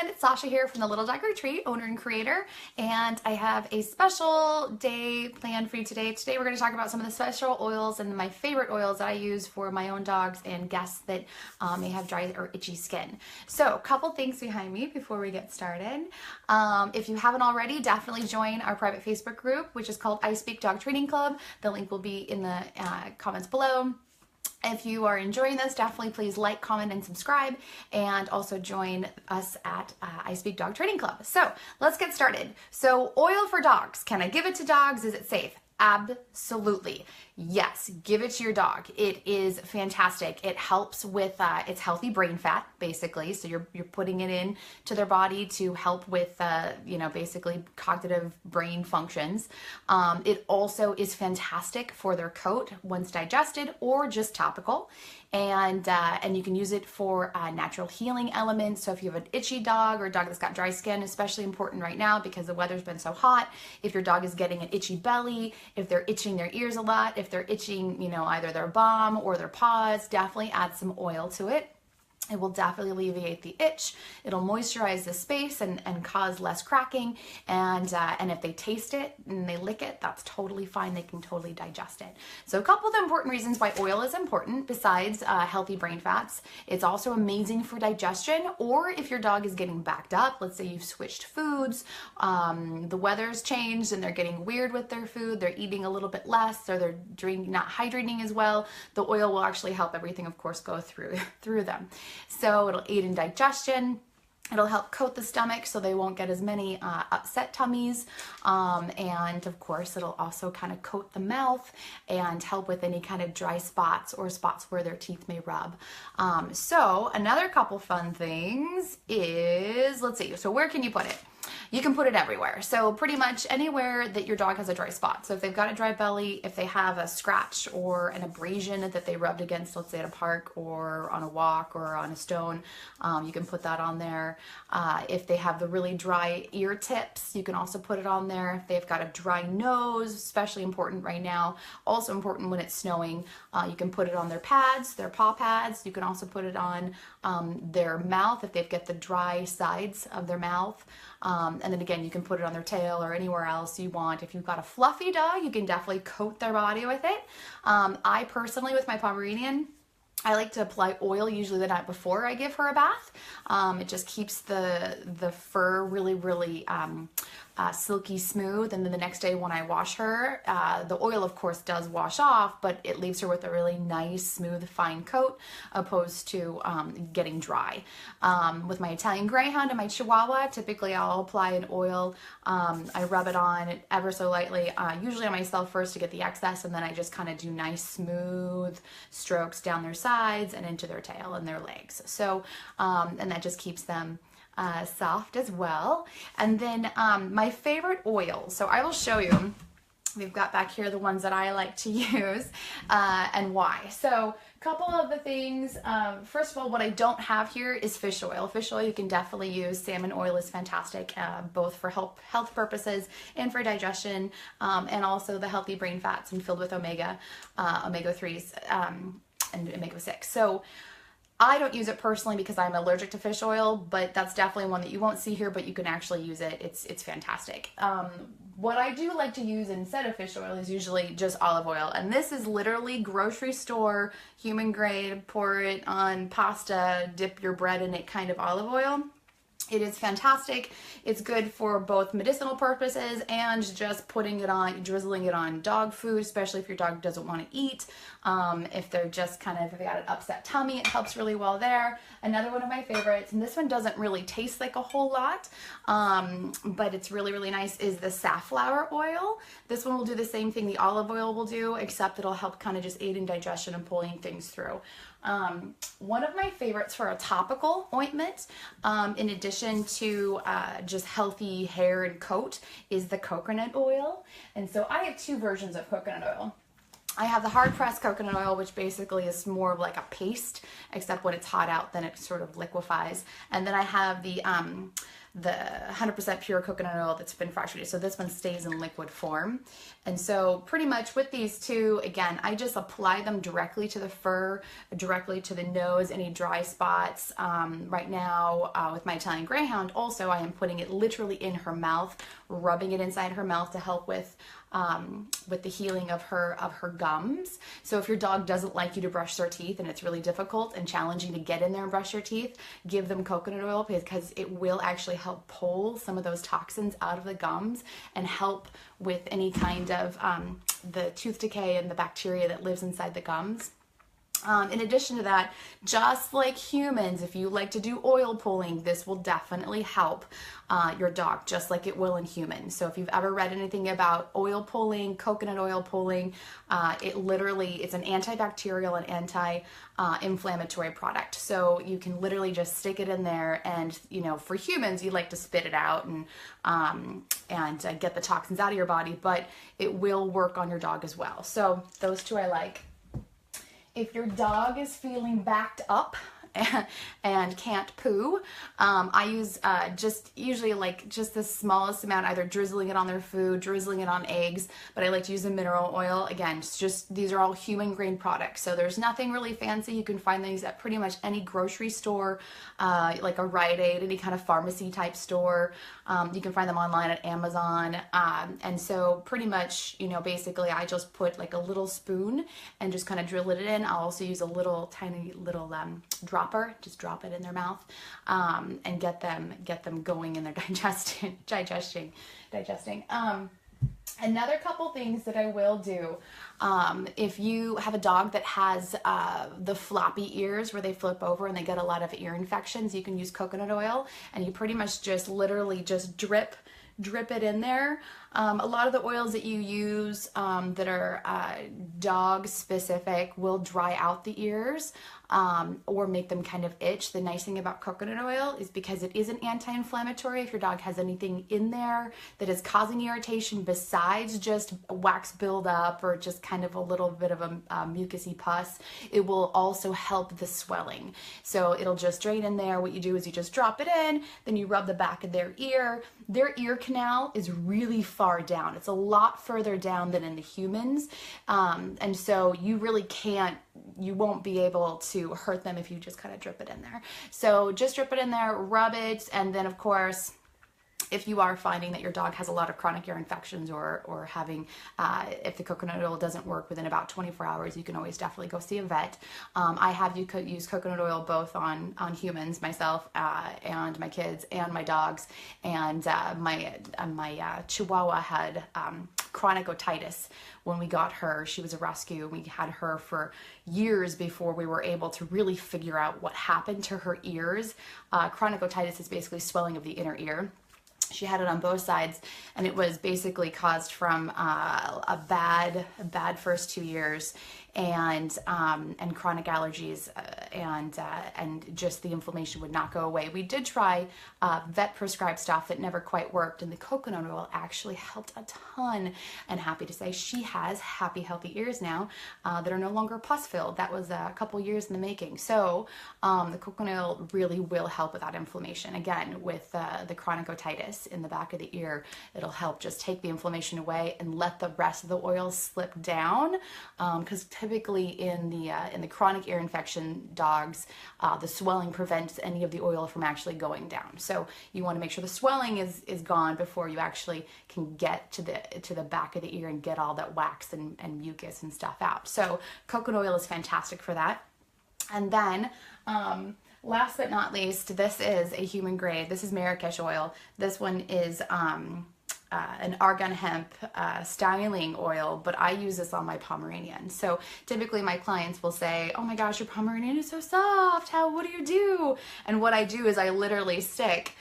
it's Sasha here from the Little Dog Retreat, owner and creator, and I have a special day planned for you today. Today we're going to talk about some of the special oils and my favorite oils that I use for my own dogs and guests that may have dry or itchy skin. So a couple things behind me before we get started. If you haven't already, definitely join our private Facebook group, which is called I Speak Dog Training Club. The link will be in the comments below. If you are enjoying this, definitely please like, comment, and subscribe, and also join us at I Speak Dog Training Club. So let's get started. So oil for dogs. Can I give it to dogs? Is it safe? Absolutely. Yes, give it to your dog. It is fantastic. It helps with it's healthy brain fat, basically. So you're putting it in to their body to help with basically cognitive brain functions. It also is fantastic for their coat once digested or just topical. And you can use it for natural healing elements. So if you have an itchy dog or a dog that's got dry skin, especially important right now because the weather's been so hot. If your dog is getting an itchy belly, if they're itching their ears a lot, if they're itching, either their bum or their paws, definitely add some oil to it. It will definitely alleviate the itch. It'll moisturize the space and cause less cracking. And if they taste it and they lick it, that's totally fine. They can totally digest it. So a couple of the important reasons why oil is important besides healthy brain fats. It's also amazing for digestion, or if your dog is getting backed up, let's say you've switched foods, the weather's changed and they're getting weird with their food, they're eating a little bit less, or they're not hydrating as well, the oil will actually help everything, of course, go through them. So it'll aid in digestion. It'll help coat the stomach so they won't get as many upset tummies. And of course, it'll also kind of coat the mouth and help with any kind of dry spots or spots where their teeth may rub. So another couple fun things is, let's see, so where can you put it? You can put it everywhere. So pretty much anywhere that your dog has a dry spot. So if they've got a dry belly, if they have a scratch or an abrasion that they rubbed against, let's say at a park or on a walk or on a stone, you can put that on there. If they have the really dry ear tips, you can also put it on there. If they've got a dry nose, especially important right now, also important when it's snowing, you can put it on their pads, their paw pads. You can also put it on their mouth if they've got the dry sides of their mouth. And then again, you can put it on their tail or anywhere else you want. If you've got a fluffy dog, you can definitely coat their body with it. I personally, with my Pomeranian, I like to apply oil usually the night before I give her a bath. It just keeps the fur really, really silky smooth, and then the next day when I wash her, the oil of course does wash off, but it leaves her with a really nice, smooth, fine coat opposed to getting dry. With my Italian Greyhound and my Chihuahua, typically I'll apply an oil. I rub it on ever so lightly, usually on myself first to get the excess, and then I just kind of do nice, smooth strokes down their sides and into their tail and their legs. So, and that just keeps them soft as well. And then my favorite oil, so I will show you, we've got back here the ones that I like to use and why. So a couple of the things, first of all, what I don't have here is fish oil. Fish oil you can definitely use. Salmon oil is fantastic, both for health purposes and for digestion, and also the healthy brain fats and filled with omega-3s and omega-6. So I don't use it personally because I'm allergic to fish oil, but that's definitely one that you won't see here, but you can actually use it. It's fantastic. What I do like to use instead of fish oil is usually just olive oil. And this is literally grocery store, human grade, pour it on pasta, dip your bread in it kind of olive oil. It is fantastic. It's good for both medicinal purposes and just putting it on, drizzling it on dog food, especially if your dog doesn't want to eat. If they're just if they got an upset tummy, it helps really well there. Another one of my favorites, and this one doesn't really taste like a whole lot, but it's really, really nice, is the safflower oil. This one will do the same thing the olive oil will do, except it'll help kind of just aid in digestion and pulling things through. One of my favorites for a topical ointment, in addition to just healthy hair and coat, is the coconut oil. And so I have two versions of coconut oil. I have the hard pressed coconut oil, which basically is more of like a paste, except when it's hot out, then it sort of liquefies. And then I have the the 100% pure coconut oil that's been fractionated. So this one stays in liquid form. And so pretty much with these two, again, I just apply them directly to the fur, directly to the nose, any dry spots. Right now with my Italian Greyhound also, I am putting it literally in her mouth, rubbing it inside her mouth to help with the healing of her gums. So if your dog doesn't like you to brush their teeth and it's really difficult and challenging to get in there and brush your teeth, give them coconut oil, because it will actually help pull some of those toxins out of the gums and help with any kind of the tooth decay and the bacteria that lives inside the gums. In addition to that, just like humans, if you like to do oil pulling, this will definitely help your dog, just like it will in humans. So if you've ever read anything about oil pulling, coconut oil pulling, it's an antibacterial and anti-inflammatory product. So you can literally just stick it in there, and for humans, you like to spit it out and get the toxins out of your body, but it will work on your dog as well. So those two I like. If your dog is feeling backed up and can't poo, I use usually just the smallest amount, either drizzling it on their food, drizzling it on eggs, but I like to use a mineral oil. Again, these are all human grade products, so there's nothing really fancy. You can find these at pretty much any grocery store, like a Rite Aid, any kind of pharmacy type store. You can find them online at Amazon, and so pretty much, basically I just put like a little spoon and just kind of drill it in. I'll also use a tiny little dropper, just drop it in their mouth, and get them going in their digesting. Another couple things that I will do, if you have a dog that has the floppy ears where they flip over and they get a lot of ear infections, you can use coconut oil, and you pretty much just literally just drip it in there. A lot of the oils that you use that are dog specific will dry out the ears or make them kind of itch. The nice thing about coconut oil is because it is an anti-inflammatory. If your dog has anything in there that is causing irritation besides just wax buildup or just kind of a little bit of a mucousy pus, it will also help the swelling. So it'll just drain in there. What you do is you just drop it in, then you rub the back of their ear. Their ear canal is really far down. It's a lot further down than in the humans. And so you really you won't be able to hurt them if you just kind of drip it in there. So just drip it in there, rub it, and then of course, if you are finding that your dog has a lot of chronic ear infections or having, if the coconut oil doesn't work within about 24 hours, you can always definitely go see a vet. I have used coconut oil both on humans, myself, and my kids and my dogs. And my Chihuahua had chronic otitis when we got her. She was a rescue. We had her for years before we were able to really figure out what happened to her ears. Chronic otitis is basically swelling of the inner ear. She had it on both sides, and it was basically caused from a bad first 2 years, and chronic allergies, and just the inflammation would not go away. We did try vet prescribed stuff that never quite worked, and the coconut oil actually helped a ton. And happy to say she has happy, healthy ears now that are no longer pus filled. That was a couple years in the making. So the coconut oil really will help with that inflammation. Again, with the chronic otitis in the back of the ear, it'll help just take the inflammation away and let the rest of the oil slip down, because typically in the chronic ear infection dogs, the swelling prevents any of the oil from actually going down. So you want to make sure the swelling is gone before you actually can get to the back of the ear and get all that wax and mucus and stuff out. So coconut oil is fantastic for that. And then last but not least, this is a human grade. This is Marrakesh oil. This one is an argan hemp styling oil, but I use this on my Pomeranian. So typically my clients will say, oh my gosh, your Pomeranian is so soft. What do you do? And what I do is I literally stick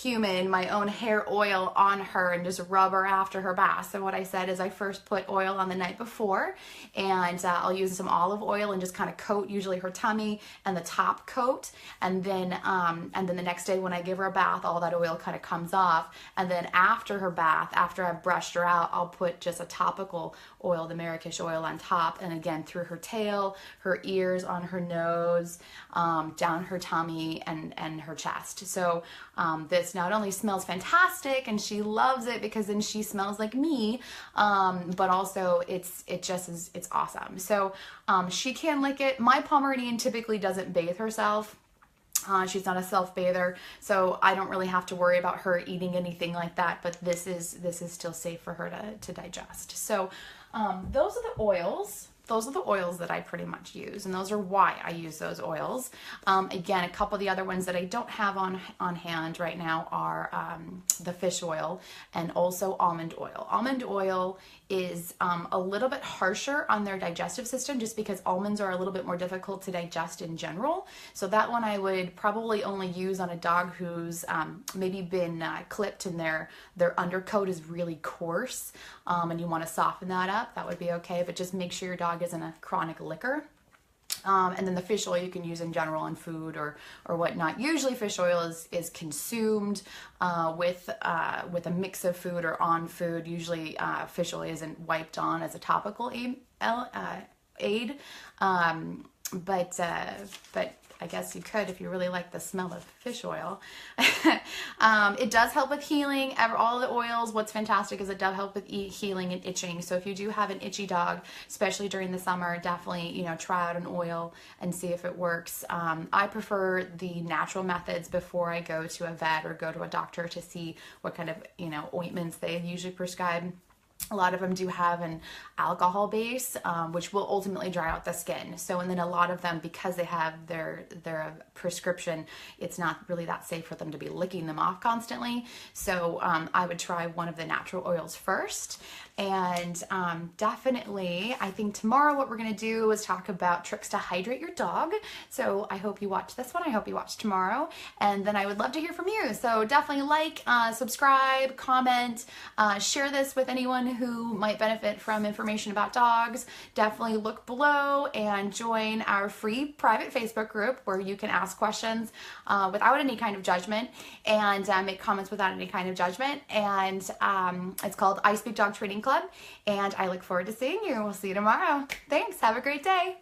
my own hair oil on her and just rub her after her bath. So what I said is I first put oil on the night before, and I'll use some olive oil and just kind of coat usually her tummy and the top coat, and then the next day when I give her a bath, all that oil kind of comes off, and then after her bath, after I've brushed her out, I'll put just a topical oil, the Marrakesh oil, on top, and again through her tail, her ears, on her nose, down her tummy, and her chest. So this this not only smells fantastic and she loves it because then she smells like me, but also it's awesome. So she can lick it. My Pomeranian typically doesn't bathe herself. She's not a self-bather, so I don't really have to worry about her eating anything like that, but this is still safe for her to digest. So those are the oils. Those are the oils that I pretty much use, and those are why I use those oils. Again, a couple of the other ones that I don't have on hand right now are the fish oil and also almond oil. Almond oil is a little bit harsher on their digestive system just because almonds are a little bit more difficult to digest in general. So that one I would probably only use on a dog who's maybe been clipped and their undercoat is really coarse, and you want to soften that up. That would be okay, but just make sure your dog isn't a chronic licker. And then the fish oil you can use in general on food or whatnot. Usually fish oil is consumed with a mix of food or on food. Usually fish oil isn't wiped on as a topical aid. But I guess you could if you really like the smell of fish oil. It does help with healing. All the oils, what's fantastic is it does help with healing and itching. So if you do have an itchy dog, especially during the summer, definitely, try out an oil and see if it works. I prefer the natural methods before I go to a vet or go to a doctor to see what kind of, ointments they usually prescribe. A lot of them do have an alcohol base, which will ultimately dry out the skin. So, and then a lot of them, because they have their prescription, it's not really that safe for them to be licking them off constantly. So I would try one of the natural oils first. And definitely, I think tomorrow what we're going to do is talk about tricks to hydrate your dog. So I hope you watch this one. I hope you watch tomorrow. And then I would love to hear from you. So definitely like, subscribe, comment, share this with anyone who might benefit from information about dogs. Definitely look below and join our free private Facebook group where you can ask questions without any kind of judgment and make comments without any kind of judgment. And it's called I Speak Dog Training Club. And I look forward to seeing you. We'll see you tomorrow. Thanks. Have a great day.